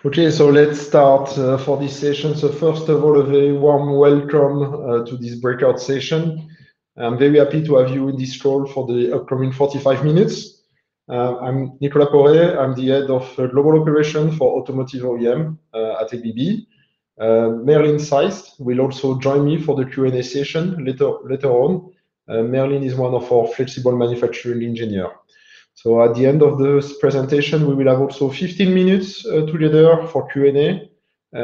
Okay, so let's start for this session. So first of all, a very warm welcome to this breakout session. I'm very happy to have you in this role for the upcoming 45 minutes. I'm Nicolas Poré. I'm the head of global operation for automotive OEM at ABB. Merlin Seist will also join me for the Q&A session later on. Merlin is one of our flexible manufacturing engineers. So at the end of this presentation, we will have also 15 minutes together for Q&A.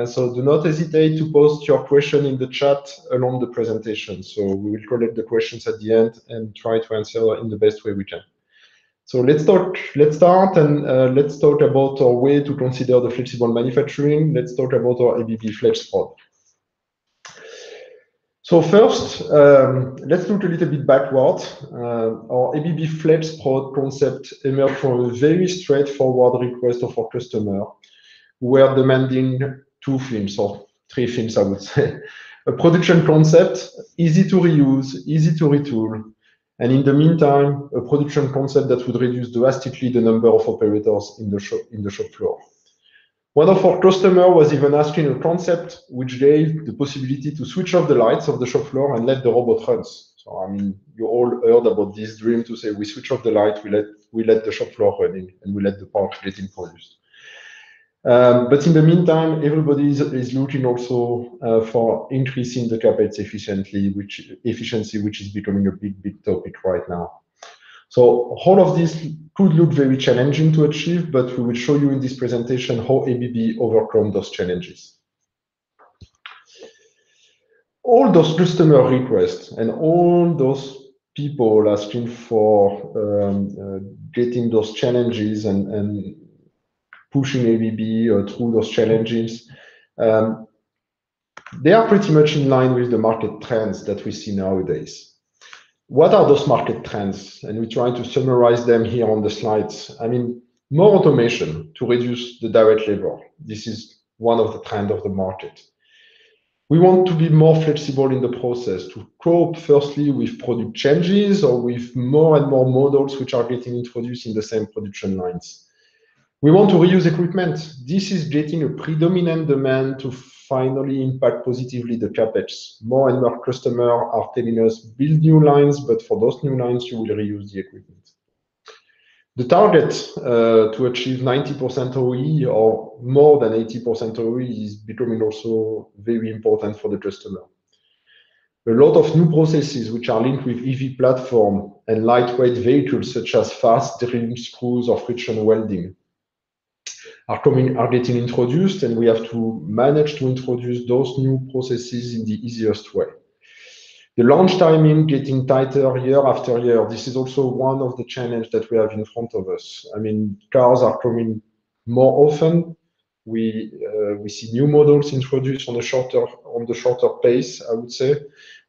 So do not hesitate to post your question in the chat along the presentation. So we will collect the questions at the end and try to answer in the best way we can. So let's start and let's talk about our way to consider the flexible manufacturing. Let's talk about our ABB FlexProd. So first, let's look a little bit backward. Our ABB FlexProd concept emerged from a very straightforward request of our customer, who were demanding two things, or three things, I would say. A production concept, easy to reuse, easy to retool, and in the meantime, a production concept that would reduce drastically the number of operators in the shop floor. One of our customers was even asking a concept which gave the possibility to switch off the lights of the shop floor and let the robot run. So, I mean, you all heard about this dream to say we switch off the light, we let the shop floor running, and we let the parts getting produced. But in the meantime, everybody is looking also for increasing the CapEx efficiency, which is becoming a big topic right now. So all of this could look very challenging to achieve, but we will show you in this presentation how ABB overcome those challenges. All those customer requests and all those people asking for getting those challenges and pushing ABB through those challenges, they are pretty much in line with the market trends that we see nowadays. What are those market trends? And we try to summarize them here on the slides. I mean, more automation to reduce the direct labor. This is one of the trends of the market. We want to be more flexible in the process to cope firstly with product changes or with more and more models which are getting introduced in the same production lines. We want to reuse equipment. This is getting a predominant demand to finally impact positively the CapEx. More and more customers are telling us build new lines, but for those new lines, you will reuse the equipment. The target to achieve 90% OE or more than 80% OE is becoming also very important for the customer. A lot of new processes which are linked with EV platform and lightweight vehicles such as fast drilling screws or friction welding are getting introduced, and we have to manage to introduce those new processes in the easiest way. The launch timing getting tighter year after year. This is also one of the challenges that we have in front of us. I mean, cars are coming more often. We see new models introduced on the shorter pace, I would say,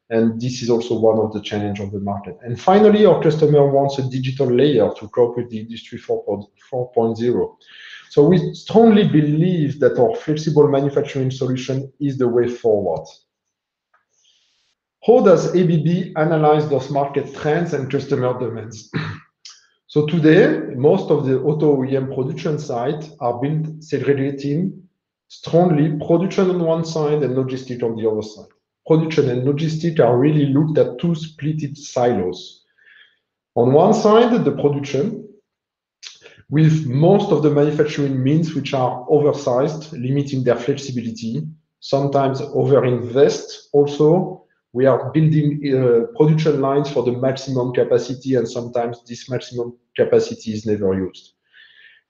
and this is also one of the challenges of the market. And finally, our customer wants a digital layer to cope with the Industry 4.0. So we strongly believe that our flexible manufacturing solution is the way forward. How does ABB analyze those market trends and customer demands? So today, most of the auto OEM production sites are built segregating strongly production on one side and logistics on the other side. Production and logistics are really looked at two split silos. On one side, the production, with most of the manufacturing means which are oversized, limiting their flexibility, sometimes overinvest also. We are building production lines for the maximum capacity, and sometimes this maximum capacity is never used.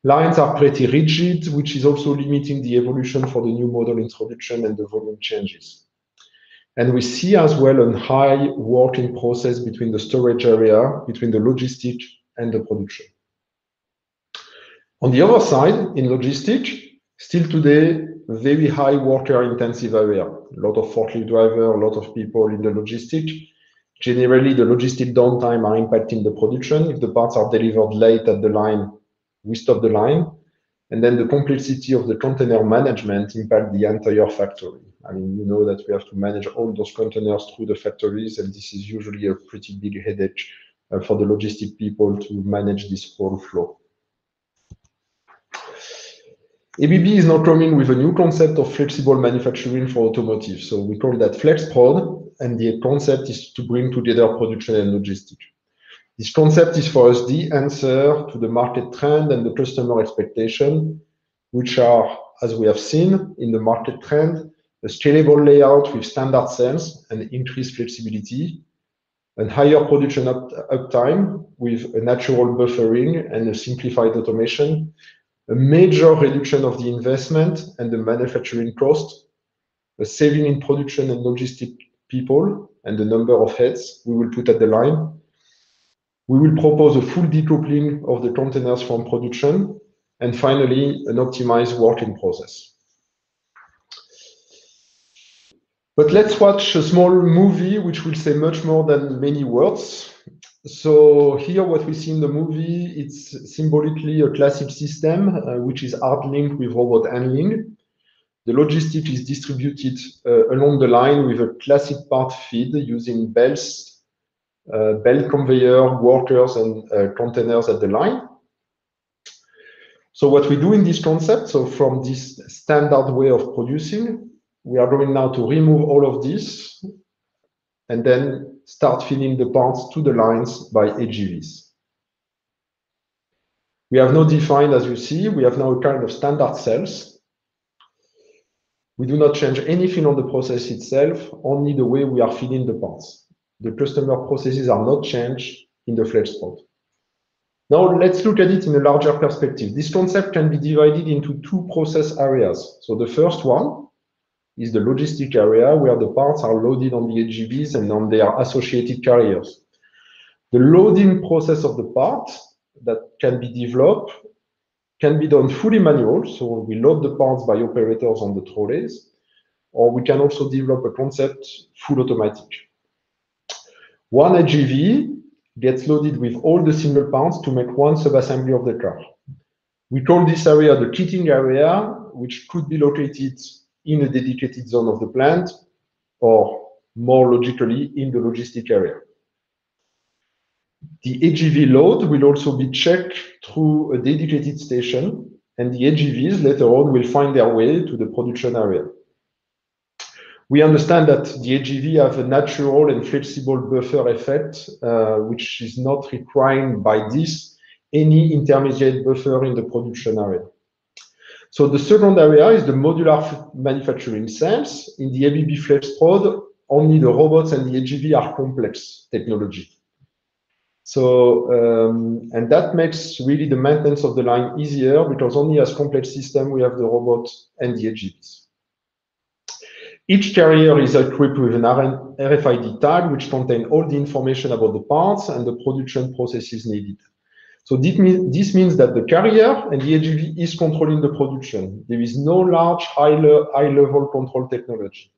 Lines are pretty rigid, which is also limiting the evolution for the new model introduction and the volume changes. And we see as well a high working process between the storage area, between the logistics and the production. On the other side, in logistics, still today, very high worker-intensive area. A lot of forklift driver, a lot of people in the logistics. Generally, the logistic downtime are impacting the production. If the parts are delivered late at the line, we stop the line. And then the complexity of the container management impact the entire factory. I mean, you know that we have to manage all those containers through the factories, and this is usually a pretty big headache for the logistic people to manage this whole flow. ABB is now coming with a new concept of flexible manufacturing for automotive. So we call that FlexProd, and the concept is to bring together production and logistics. This concept is for us the answer to the market trend and the customer expectation, which are, as we have seen in the market trend, a scalable layout with standard cells and increased flexibility, and higher production uptime with a natural buffering and a simplified automation, a major reduction of the investment and the manufacturing cost, a saving in production and logistic people and the number of heads we will put at the line. We will propose a full decoupling of the containers from production, and finally, an optimized working process. But let's watch a small movie which will say much more than many words. So here what we see in the movie, it's symbolically a classic system which is hard linked with robot handling. The logistic is distributed along the line with a classic part feed using belts, belt conveyor, workers, and containers at the line. So what we do in this concept, so from this standard way of producing, we are going now to remove all of this and then start feeding the parts to the lines by AGVs. We have now defined, as you see, we have now a kind of standard cells. We do not change anything on the process itself, only the way we are feeding the parts. The customer processes are not changed in the FlexProd. Now let's look at it in a larger perspective. This concept can be divided into two process areas. So the first one is the logistic area where the parts are loaded on the AGVs and on their associated carriers. The loading process of the part that can be developed can be done fully manual. So we load the parts by operators on the trolleys, or we can also develop a concept full automatic. One AGV gets loaded with all the single parts to make one subassembly of the car. We call this area the kitting area, which could be located in a dedicated zone of the plant, or more logically, in the logistic area. The AGV load will also be checked through a dedicated station, and the AGVs later on will find their way to the production area. We understand that the AGV have a natural and flexible buffer effect, which is not requiring by this any intermediate buffer in the production area. So the second area is the modular manufacturing cells. In the ABB FlexProd, only the robots and the AGV are complex technology. So, and that makes really the maintenance of the line easier because only as complex system we have the robot and the AGVs. Each carrier is equipped with an RFID tag which contains all the information about the parts and the production processes needed. So this means that the carrier and the AGV is controlling the production. There is no large high-level control technology.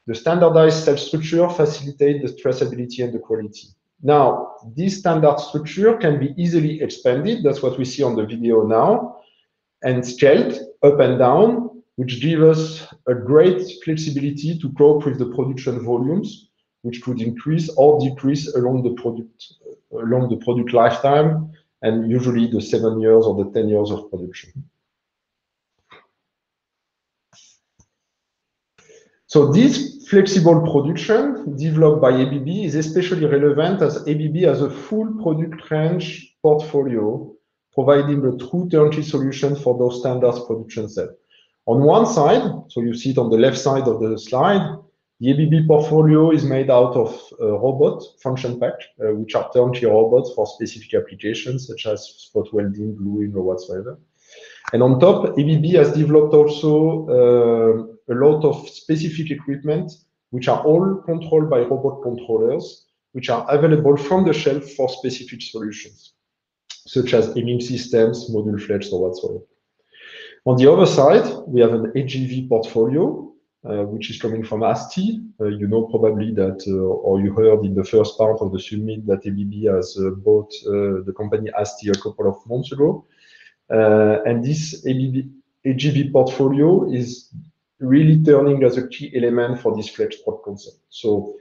The standardized cell structure facilitates the traceability and the quality. Now, this standard structure can be easily expanded. That's what we see on the video now, and scaled up and down, which gives us a great flexibility to cope with the production volumes, which could increase or decrease along the product lifetime, and usually the 7 years or the 10 years of production. So this flexible production developed by ABB is especially relevant as ABB has a full product range portfolio, providing a true turnkey solution for those standards production cells. On one side, so you see it on the left side of the slide, the ABB portfolio is made out of robot function pack, which are turnkey robots for specific applications such as spot welding, gluing, or whatsoever. And on top, ABB has developed also a lot of specific equipment, which are all controlled by robot controllers, which are available from the shelf for specific solutions, such as aiming systems, module flex, or whatsoever. On the other side, we have an AGV portfolio, which is coming from ASTI. You know probably that, or you heard in the first part of the summit that ABB has bought the company ASTI a couple of months ago. And this AGV portfolio is really turning as a key element for this FlexProd concept. So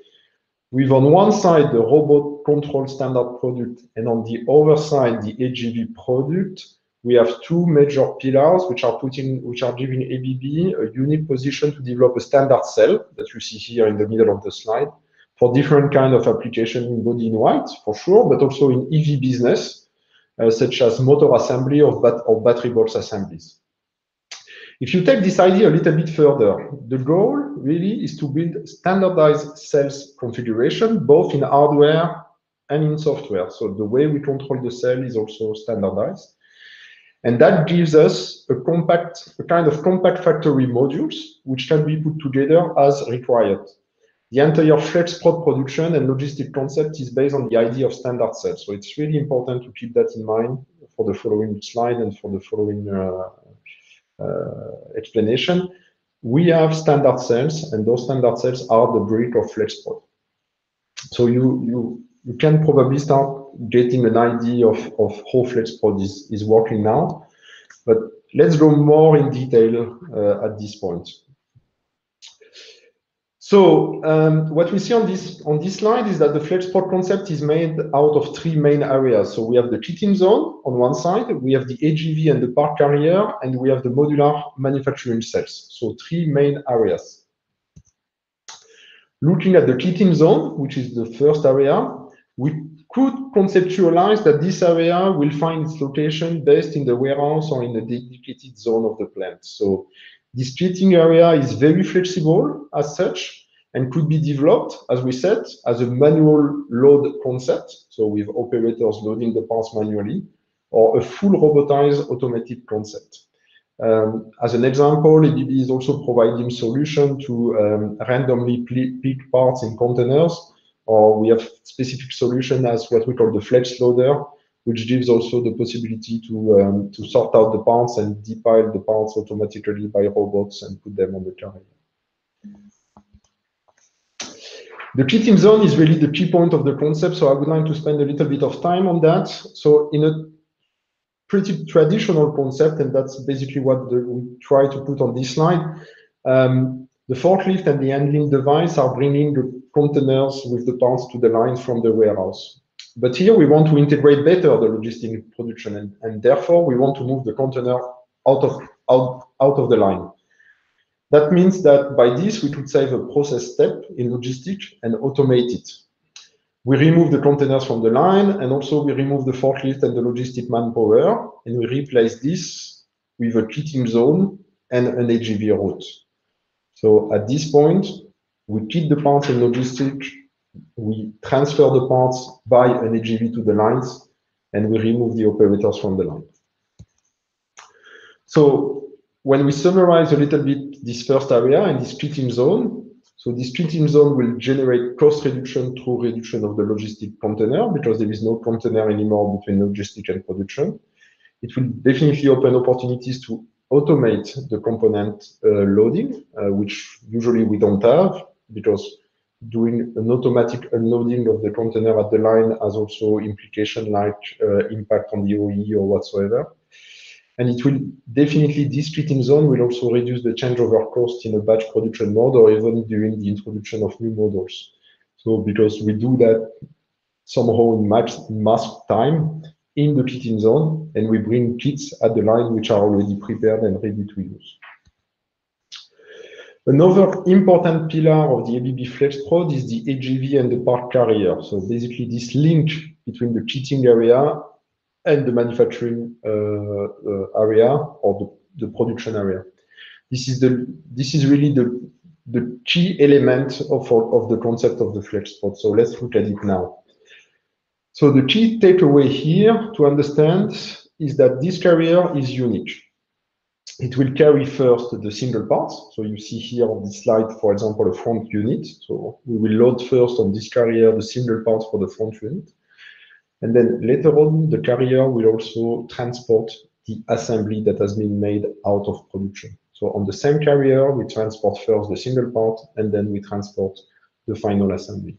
with on one side the robot control standard product, and on the other side the AGV product, we have two major pillars which are giving ABB a unique position to develop a standard cell that you see here in the middle of the slide for different kind of application in body in white, for sure, but also in EV business, such as motor assembly or battery box assemblies. If you take this idea a little bit further, the goal really is to build standardized cells configuration, both in hardware and in software. So the way we control the cell is also standardized. And that gives us a kind of compact factory modules, which can be put together as required. The entire FlexProd production and logistic concept is based on the idea of standard cells. So it's really important to keep that in mind for the following slide and for the following explanation. We have standard cells, and those standard cells are the brick of FlexProd. So you can probably start getting an idea of how FlexProd is working now, but let's go more in detail at this point. So what we see on this slide is that the FlexProd concept is made out of three main areas. So we have the kitting zone on one side, we have the AGV and the part carrier, and we have the modular manufacturing cells. So three main areas. Looking at the kitting zone, which is the first area, we could conceptualize that this area will find its location based in the warehouse or in the dedicated zone of the plant. So this kitting area is very flexible as such and could be developed, as we said, as a manual load concept, so with operators loading the parts manually, or a full robotized automated concept. As an example, ABB is also providing solution to randomly pick parts in containers, or we have specific solution as what we call the flex loader, which gives also the possibility to sort out the parts and depile the parts automatically by robots and put them on the carrier. The kitting zone is really the key point of the concept, so I would like to spend a little bit of time on that. So in a pretty traditional concept, and that's basically what we try to put on this slide, the forklift and the handling device are bringing the containers with the parts to the lines from the warehouse. But here we want to integrate better the logistic production, and therefore we want to move the container out of the line. That means that by this we could save a process step in logistics and automate it. We remove the containers from the line, and also we remove the forklift and the logistic manpower, and we replace this with a kitting zone and an AGV route. So at this point, we kit the parts in logistics, we transfer the parts by an AGV to the lines, and we remove the operators from the line. So when we summarize a little bit this first area and this kitting zone, so this kitting zone will generate cost reduction through reduction of the logistic container, because there is no container anymore between logistic and production. It will definitely open opportunities to automate the component loading, which usually we don't have, because doing an automatic unloading of the container at the line has also implication like impact on the OE or whatsoever. And it will definitely, this kitting zone will also reduce the changeover cost in a batch production mode or even during the introduction of new models. So because we do that somehow in mass time in the kitting zone, and we bring kits at the line which are already prepared and ready to use. Another important pillar of the ABB FlexProd is the AGV and the part carrier. So basically this link between the kitting area and the manufacturing area or the production area. This is really the key element of the concept of the FlexProd. So let's look at it now. So the key takeaway here to understand is that this carrier is unique. It will carry first the single parts. So you see here on this slide, for example, a front unit. So we will load first on this carrier the single parts for the front unit. And then later on, the carrier will also transport the assembly that has been made out of production. So on the same carrier, we transport first the single part, and then we transport the final assembly.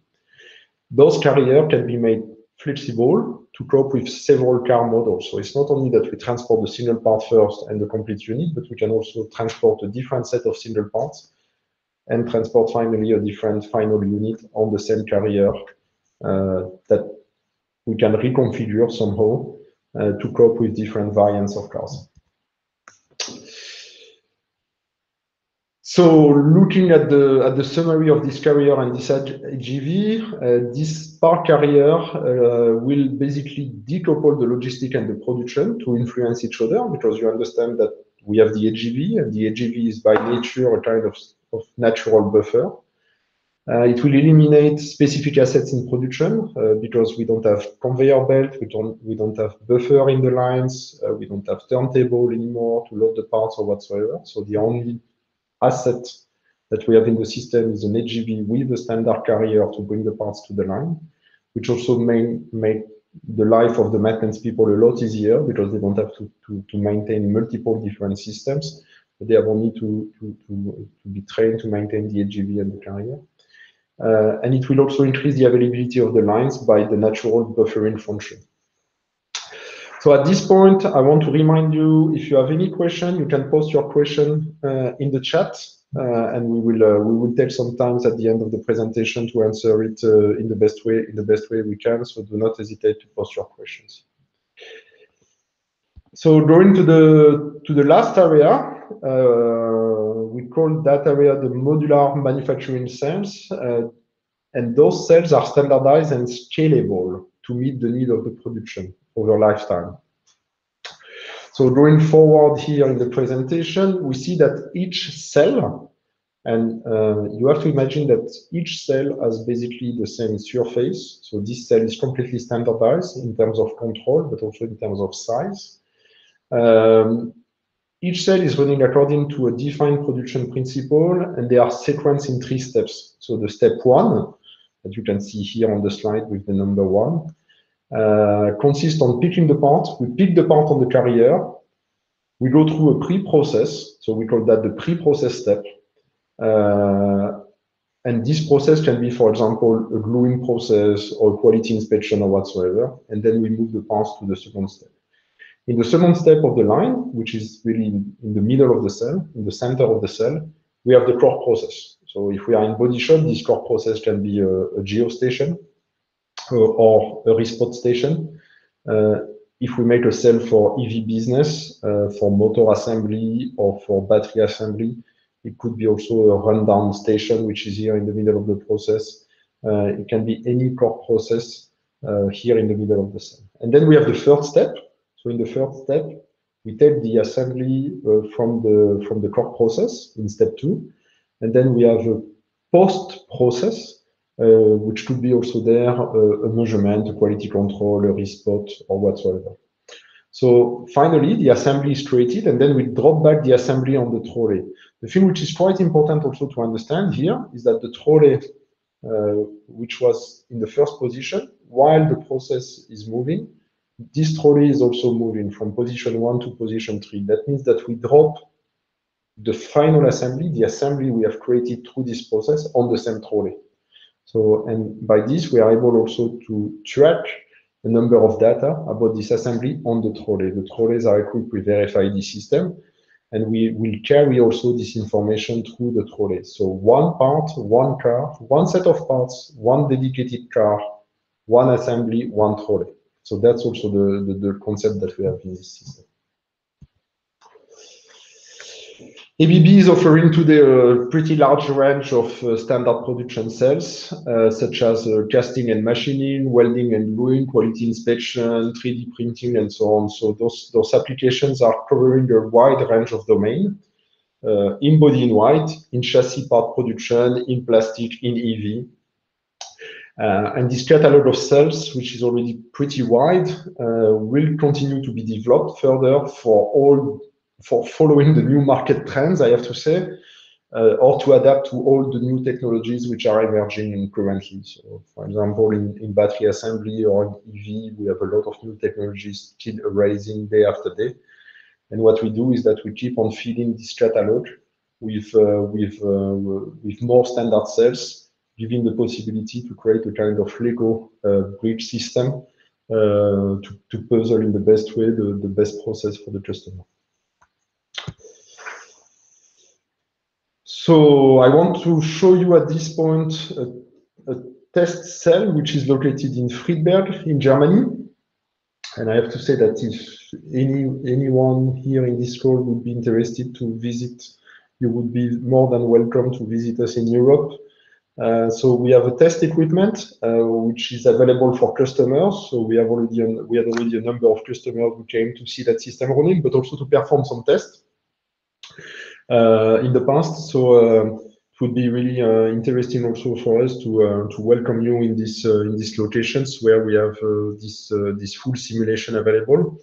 Those carriers can be made flexible to cope with several car models. So it's not only that we transport the single part first and the complete unit, but we can also transport a different set of single parts and transport finally a different final unit on the same carrier that we can reconfigure somehow to cope with different variants of cars. So looking at the summary of this carrier and this HGV, this spark carrier will basically decouple the logistic and the production to influence each other, because you understand that we have the HGV, and the HGV is by nature a kind of natural buffer. It will eliminate specific assets in production because we don't have conveyor belt, we don't have buffer in the lines, we don't have turntable anymore to load the parts or whatsoever. So the only asset that we have in the system is an HGV with a standard carrier to bring the parts to the line, which also make the life of the maintenance people a lot easier because they don't have to maintain multiple different systems, but they have only to be trained to maintain the HGV and the carrier. And it will also increase the availability of the lines by the natural buffering function. So at this point, I want to remind you, if you have any question, you can post your question in the chat, and we will take some time at the end of the presentation to answer it in the best way we can. So do not hesitate to post your questions. So going to the last area, we call that area the modular manufacturing cells, and those cells are standardized and scalable to meet the need of the production over lifetime. So going forward here in the presentation, we see that each cell, and you have to imagine that each cell has basically the same surface. So this cell is completely standardized in terms of control, but also in terms of size. Each cell is running according to a defined production principle, and they are sequenced in 3 steps. So the step 1, that you can see here on the slide with the number 1, consists on picking the part. We pick the part on the carrier. We go through a pre-process, so we call that the pre-process step. And this process can be, for example, a gluing process or quality inspection or whatsoever. And then we move the parts to the second step. In the second step of the line, which is really in the middle of the cell, in the center of the cell, we have the core process. So if we are in body shop, this core process can be a geostation or a respot station. If we make a cell for EV business, for motor assembly or for battery assembly, it could be also a rundown station, which is here in the middle of the process. It can be any core process here in the middle of the cell. And then we have the third step. So in the third step, we take the assembly from the core process in step 2, and then we have a post-process, which could be also there a measurement, a quality control, a respot, or whatsoever. So finally, the assembly is created, and then we drop back the assembly on the trolley. The thing which is quite important also to understand here is that the trolley, which was in the first position, while the process is moving, this trolley is also moving from position 1 to position 3. That means that we drop the final assembly, the assembly we have created through this process, on the same trolley. So, and by this, we are able also to track the number of data about this assembly on the trolley. The trolleys are equipped with RFID system, and we will carry also this information through the trolley. So one part, one car, one set of parts, one dedicated car, one assembly, one trolley. So that's also the concept that we have in this system. ABB is offering today a pretty large range of standard production cells, such as casting and machining, welding and gluing, quality inspection, 3D printing, and so on. So those applications are covering a wide range of domain, in body in white, in chassis part production, in plastic, in EV. And this catalog of cells, which is already pretty wide, will continue to be developed further for following the new market trends, I have to say, or to adapt to all the new technologies which are emerging currently. So, for example, in battery assembly or in EV, we have a lot of new technologies still arising day after day. And what we do is that we keep on feeding this catalog with more standard cells, giving the possibility to create a kind of Lego bridge system to puzzle in the best way the best process for the customer. So I want to show you at this point a test cell which is located in Friedberg in Germany. And I have to say that if anyone here in this call would be interested to visit, you would be more than welcome to visit us in Europe. So we have a test equipment which is available for customers. So we had already a number of customers who came to see that system running, but also to perform some tests in the past. So it would be really interesting also for us to welcome you in these locations where we have this full simulation available,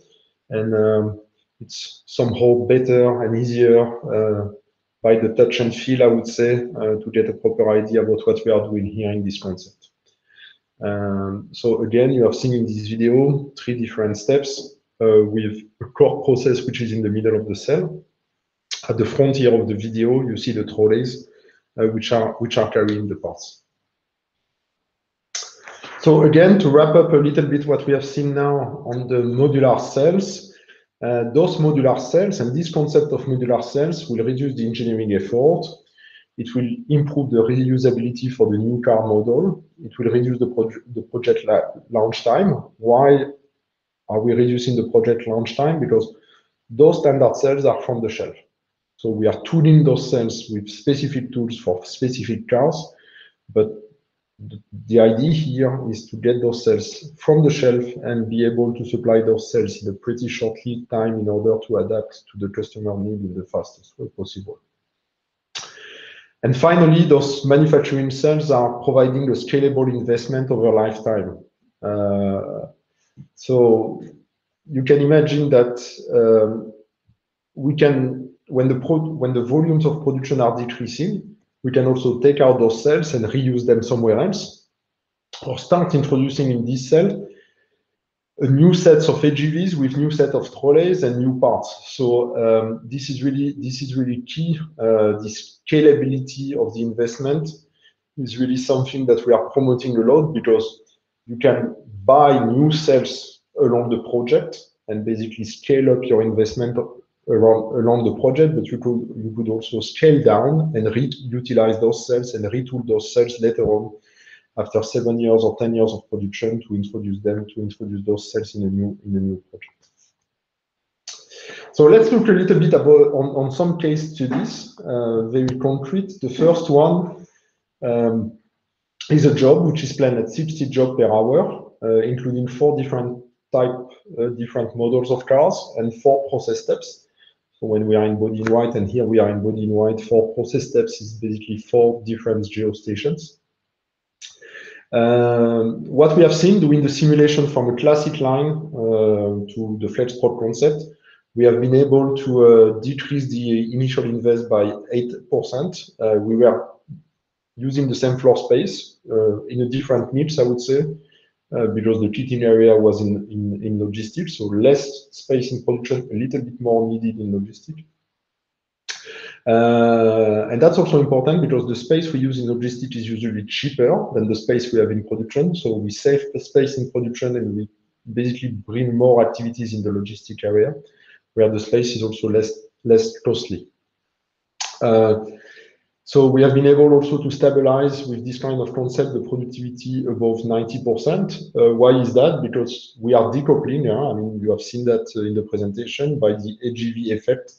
and it's somehow better and easier by the touch and feel, I would say, to get a proper idea about what we are doing here in this concept. So again, you have seen in this video 3 different steps with a core process which is in the middle of the cell. At the frontier of the video, you see the trolleys which are carrying the parts. So again, to wrap up a little bit what we have seen now on the modular cells, those modular cells and this concept of modular cells will reduce the engineering effort. It will improve the reusability for the new car model. It will reduce the project launch time. Why are we reducing the project launch time? Because those standard cells are from the shelf. So we are tooling those cells with specific tools for specific cars, but the idea here is to get those cells from the shelf and be able to supply those cells in a pretty short lead time in order to adapt to the customer need in the fastest way possible. And finally, those manufacturing cells are providing a scalable investment over lifetime. So you can imagine that we can, when the volumes of production are decreasing, we can also take out those cells and reuse them somewhere else, or start introducing in this cell a new sets of AGVs with new set of trolleys and new parts. So this is really key. The scalability of the investment is really something that we are promoting a lot, because you can buy new cells along the project and basically scale up your investment along the project, but you could also scale down and reutilize those cells and retool those cells later on after 7 years or 10 years of production to introduce those cells in a new project. So let's look a little bit about on some case studies, very concrete. The first one is a job which is planned at 60 jobs per hour, including 4 different models of cars and 4 process steps. So when we are in body in white, and here we are in body in white, 4 process steps is basically 4 different geostations. What we have seen doing the simulation from a classic line to the FlexProp concept, we have been able to decrease the initial invest by 8%. We were using the same floor space in a different niche, I would say, because the kitting area was in logistics, so less space in production, a little bit more needed in logistics. And that's also important because the space we use in logistics is usually cheaper than the space we have in production. So we save the space in production and we basically bring more activities in the logistic area, where the space is also less costly. So we have been able also to stabilize with this kind of concept the productivity above 90%. Why is that? Because we are decoupling. I mean, you have seen that in the presentation by the AGV effect.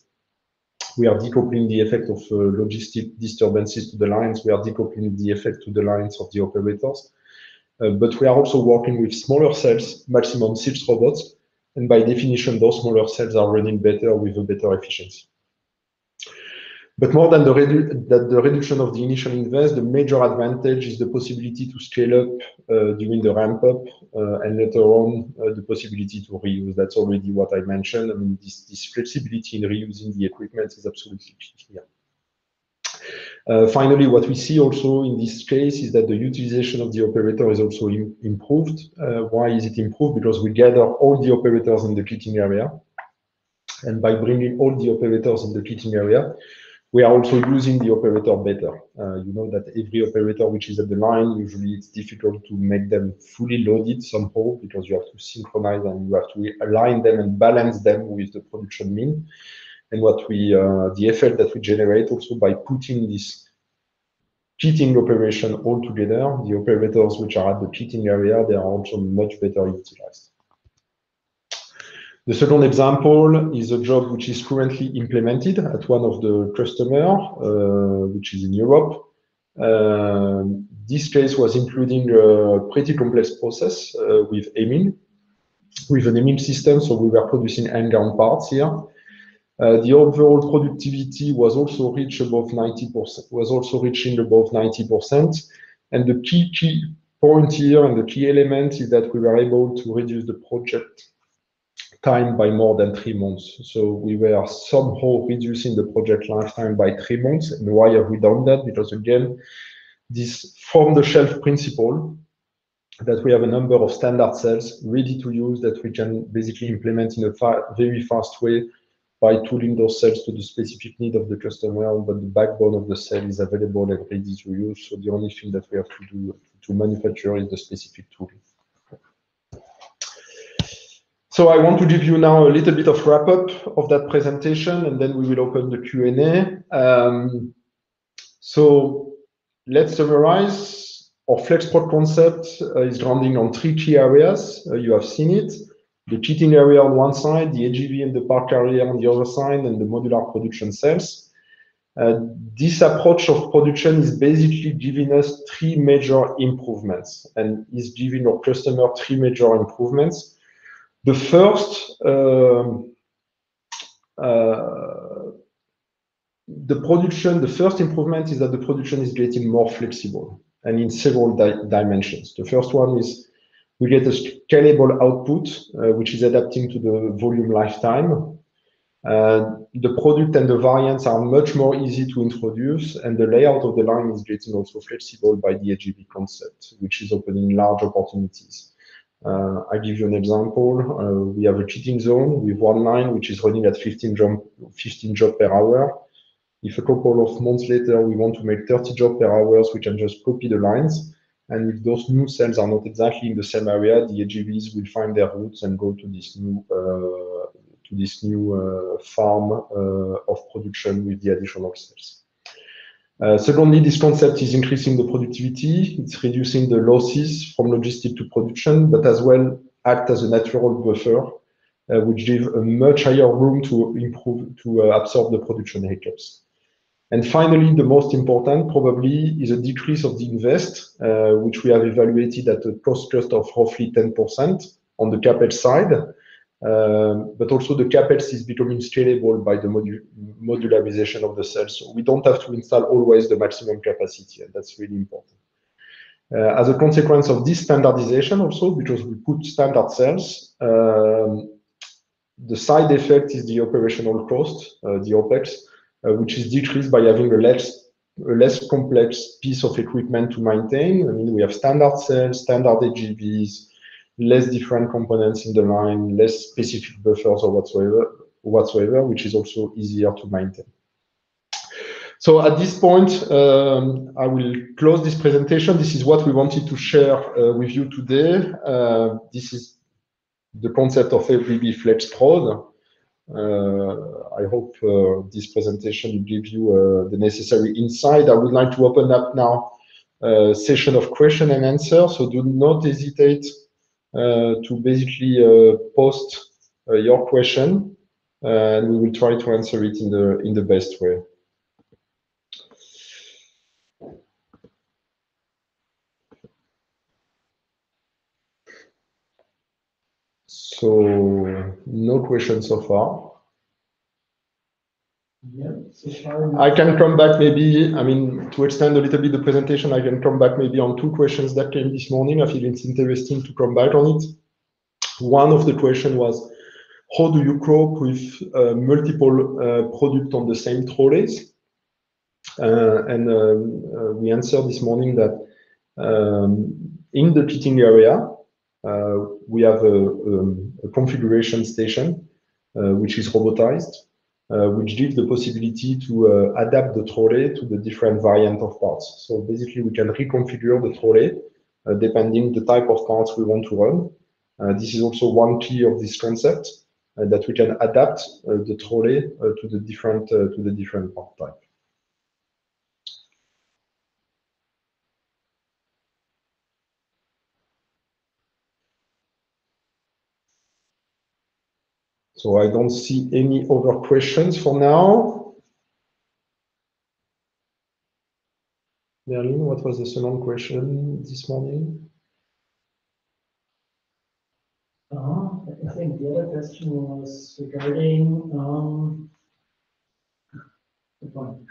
We are decoupling the effect of logistic disturbances to the lines. We are decoupling the effect to the lines of the operators. But we are also working with smaller cells, maximum 6 robots. And by definition, those smaller cells are running better with a better efficiency. But more than the reduction of the initial invest, the major advantage is the possibility to scale up during the ramp up and later on the possibility to reuse. That's already what I mentioned. I mean, this flexibility in reusing the equipment is absolutely key here. Finally, what we see also in this case is that the utilization of the operator is also improved. Why is it improved? Because we gather all the operators in the kitting area. And by bringing all the operators in the kitting area, we are also using the operator better. You know that every operator which is at the line, usually it's difficult to make them fully loaded somehow because you have to synchronize and you have to align them and balance them with the production mean. And the effect that we generate also by putting this kitting operation all together, the operators which are at the kitting area, they are also much better utilized. The second example is a job which is currently implemented at one of the customer, which is in Europe. This case was including a pretty complex process with aiming, with an aiming system. So we were producing end-gown parts here. The overall productivity was also reaching above 90%. And the key point here and the key element is that we were able to reduce the project time by more than 3 months. So we were somehow reducing the project lifetime by 3 months. And why have we done that? Because again, this from the shelf principle that we have a number of standard cells ready to use that we can basically implement in a very fast way by tooling those cells to the specific need of the customer, but the backbone of the cell is available and ready to use. So the only thing that we have to do to manufacture is the specific tooling. So I want to give you now a little bit of wrap up of that presentation, and then we will open the Q&A. So let's summarize. Our FlexProd concept is grounding on 3 key areas. You have seen it. The kitting area on one side, the AGV and the part carrier on the other side, and the modular production cells. This approach of production is basically giving us 3 major improvements and is giving our customer 3 major improvements. The first, the first improvement is that the production is getting more flexible and in several dimensions. The first one is we get a scalable output, which is adapting to the volume lifetime. The product and the variants are much more easy to introduce, and the layout of the line is getting also flexible by the AGV concept, which is opening large opportunities. I give you an example. We have a kitting zone with one line which is running at 15 jobs per hour. If a couple of months later we want to make 30 jobs per hour, we can just copy the lines. And if those new cells are not exactly in the same area, the AGVs will find their routes and go to this new farm of production with the additional cells. Secondly, this concept is increasing the productivity. It's reducing the losses from logistic to production, but as well act as a natural buffer, which gives a much higher room to absorb the production hiccups. And finally, the most important probably is a decrease of the invest, which we have evaluated at a cost of roughly 10% on the CapEx side. But also the CapEx is becoming scalable by the modularization of the cells. So we don't have to install always the maximum capacity, and that's really important. As a consequence of this standardization also, because we put standard cells, the side effect is the operational cost, the OPEX, which is decreased by having a less complex piece of equipment to maintain. I mean, we have standard cells, standard AGVs, less different components in the line, less specific buffers or whatsoever, which is also easier to maintain. So at this point, I will close this presentation. This is what we wanted to share with you today. This is the concept of FBB FlexProd. I hope this presentation will give you the necessary insight. I would like to open up now a session of question and answer. So do not hesitate to basically post your question, and we will try to answer it in the best way. So no questions so far. Yeah, so far I can come back maybe, I mean, to extend a little bit the presentation, I can come back maybe on 2 questions that came this morning. I feel it's interesting to come back on it. One of the question was, how do you cope with multiple products on the same trolleys? We answered this morning that in the kitting area, we have a configuration station, which is robotized, which gives the possibility to adapt the trolley to the different variant of parts. So basically, we can reconfigure the trolley depending the type of parts we want to run. This is also one key of this concept, that we can adapt the trolley to the different part type. So I don't see any other questions for now. Merlin, what was the second question this morning? I think the other question was regarding good one.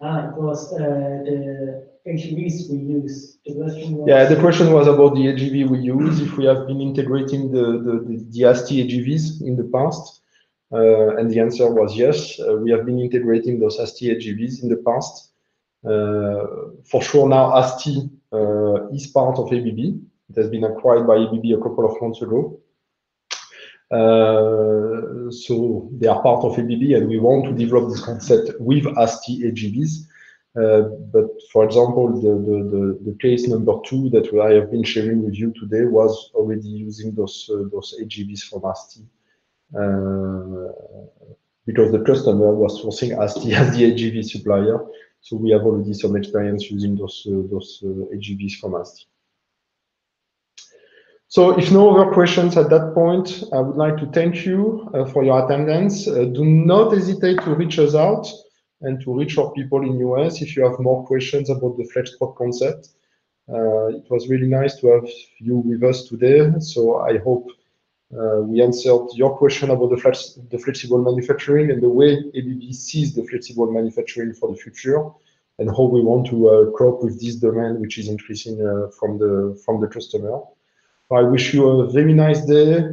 It was the AGVs we use. The question was, yeah, the question was about the AGV we use, if we have been integrating the ASTI AGVs in the past. And the answer was yes, we have been integrating those ASTI AGVs in the past. For sure now ASTI is part of ABB. It has been acquired by ABB a couple of months ago. So they are part of ABB, and we want to develop this concept with ASTI AGVs. But for example, the case number 2 that I have been sharing with you today was already using those AGVs from ASTI, because the customer was sourcing ASTI as the AGV supplier. So we have already some experience using those AGVs from ASTI. So if no other questions at that point, I would like to thank you for your attendance. Do not hesitate to reach us out and to reach our people in US if you have more questions about the FlexPod concept. It was really nice to have you with us today. So I hope we answered your question about the flexible manufacturing and the way ABB sees the flexible manufacturing for the future, and how we want to cope with this demand, which is increasing from the customer. I wish you a very nice day,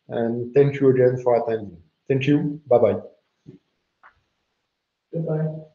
and thank you again for attending. Thank you. Bye-bye. goodbye.